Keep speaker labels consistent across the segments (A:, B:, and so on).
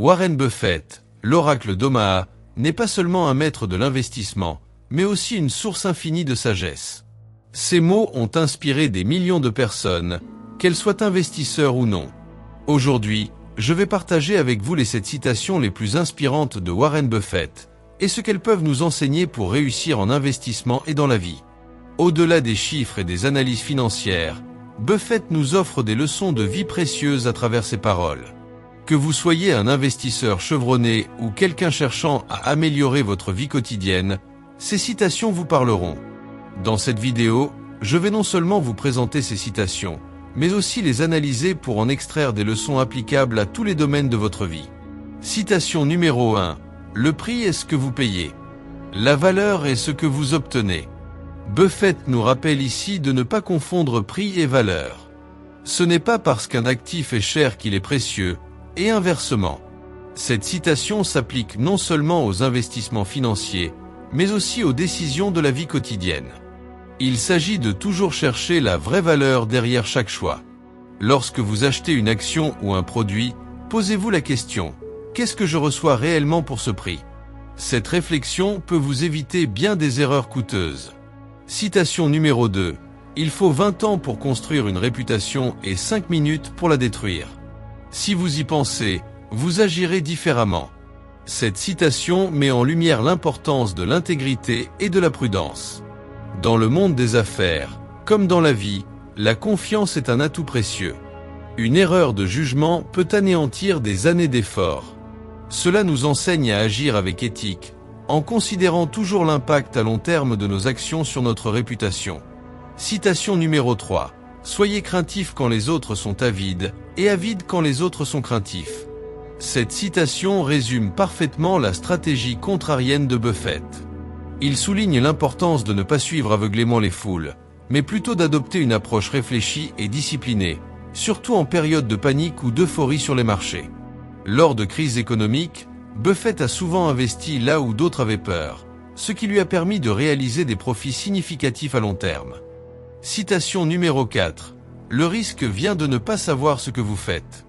A: Warren Buffett, l'oracle d'Omaha, n'est pas seulement un maître de l'investissement, mais aussi une source infinie de sagesse. Ces mots ont inspiré des millions de personnes, qu'elles soient investisseurs ou non. Aujourd'hui, je vais partager avec vous les 7 citations les plus inspirantes de Warren Buffett, et ce qu'elles peuvent nous enseigner pour réussir en investissement et dans la vie. Au-delà des chiffres et des analyses financières, Buffett nous offre des leçons de vie précieuses à travers ses paroles. Que vous soyez un investisseur chevronné ou quelqu'un cherchant à améliorer votre vie quotidienne, ces citations vous parleront. Dans cette vidéo, je vais non seulement vous présenter ces citations, mais aussi les analyser pour en extraire des leçons applicables à tous les domaines de votre vie. Citation numéro 1. Le prix est ce que vous payez. La valeur est ce que vous obtenez. Buffett nous rappelle ici de ne pas confondre prix et valeur. Ce n'est pas parce qu'un actif est cher qu'il est précieux, et inversement. Cette citation s'applique non seulement aux investissements financiers, mais aussi aux décisions de la vie quotidienne. Il s'agit de toujours chercher la vraie valeur derrière chaque choix. Lorsque vous achetez une action ou un produit, posez-vous la question: qu'est-ce que je reçois réellement pour ce prix? Cette réflexion peut vous éviter bien des erreurs coûteuses. Citation numéro 2. Il faut 20 ans pour construire une réputation et 5 minutes pour la détruire. Si vous y pensez, vous agirez différemment. Cette citation met en lumière l'importance de l'intégrité et de la prudence. Dans le monde des affaires, comme dans la vie, la confiance est un atout précieux. Une erreur de jugement peut anéantir des années d'efforts. Cela nous enseigne à agir avec éthique, en considérant toujours l'impact à long terme de nos actions sur notre réputation. Citation numéro 3. Soyez craintifs quand les autres sont avides, et avides quand les autres sont craintifs. Cette citation résume parfaitement la stratégie contrarienne de Buffett. Il souligne l'importance de ne pas suivre aveuglément les foules, mais plutôt d'adopter une approche réfléchie et disciplinée, surtout en période de panique ou d'euphorie sur les marchés. Lors de crises économiques, Buffett a souvent investi là où d'autres avaient peur, ce qui lui a permis de réaliser des profits significatifs à long terme. Citation numéro 4. Le risque vient de ne pas savoir ce que vous faites.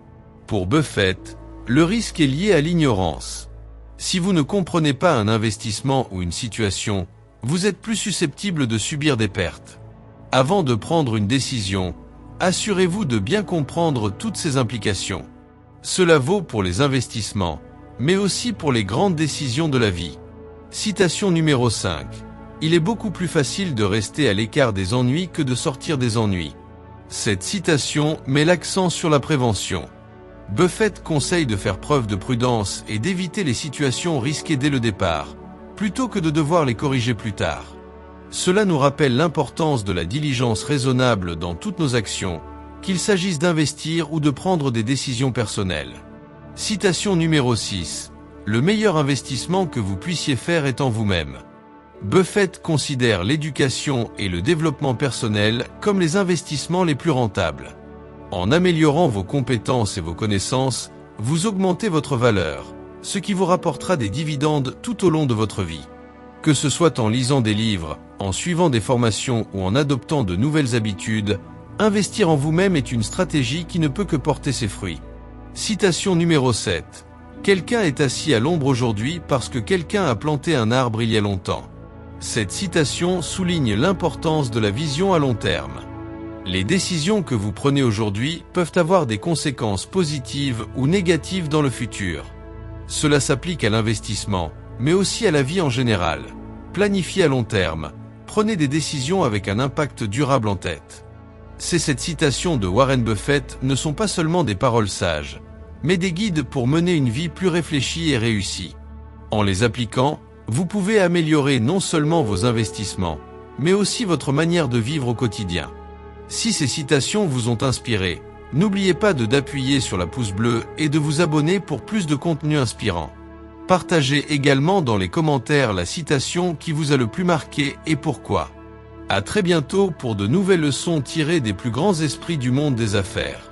A: Pour Buffett, le risque est lié à l'ignorance. Si vous ne comprenez pas un investissement ou une situation, vous êtes plus susceptible de subir des pertes. Avant de prendre une décision, assurez-vous de bien comprendre toutes ses implications. Cela vaut pour les investissements, mais aussi pour les grandes décisions de la vie. Citation numéro 5. Il est beaucoup plus facile de rester à l'écart des ennuis que de sortir des ennuis. Cette citation met l'accent sur la prévention. Buffett conseille de faire preuve de prudence et d'éviter les situations risquées dès le départ, plutôt que de devoir les corriger plus tard. Cela nous rappelle l'importance de la diligence raisonnable dans toutes nos actions, qu'il s'agisse d'investir ou de prendre des décisions personnelles. Citation numéro 6. Le meilleur investissement que vous puissiez faire est en vous-même. Buffett considère l'éducation et le développement personnel comme les investissements les plus rentables. En améliorant vos compétences et vos connaissances, vous augmentez votre valeur, ce qui vous rapportera des dividendes tout au long de votre vie. Que ce soit en lisant des livres, en suivant des formations ou en adoptant de nouvelles habitudes, investir en vous-même est une stratégie qui ne peut que porter ses fruits. Citation numéro 7. Quelqu'un est assis à l'ombre aujourd'hui parce que quelqu'un a planté un arbre il y a longtemps. Cette citation souligne l'importance de la vision à long terme. Les décisions que vous prenez aujourd'hui peuvent avoir des conséquences positives ou négatives dans le futur. Cela s'applique à l'investissement, mais aussi à la vie en général. Planifiez à long terme, prenez des décisions avec un impact durable en tête. Cette citation de Warren Buffett ne sont pas seulement des paroles sages, mais des guides pour mener une vie plus réfléchie et réussie. En les appliquant, vous pouvez améliorer non seulement vos investissements, mais aussi votre manière de vivre au quotidien. Si ces citations vous ont inspiré, n'oubliez pas d'appuyer sur la pouce bleue et de vous abonner pour plus de contenu inspirant. Partagez également dans les commentaires la citation qui vous a le plus marqué et pourquoi. À très bientôt pour de nouvelles leçons tirées des plus grands esprits du monde des affaires.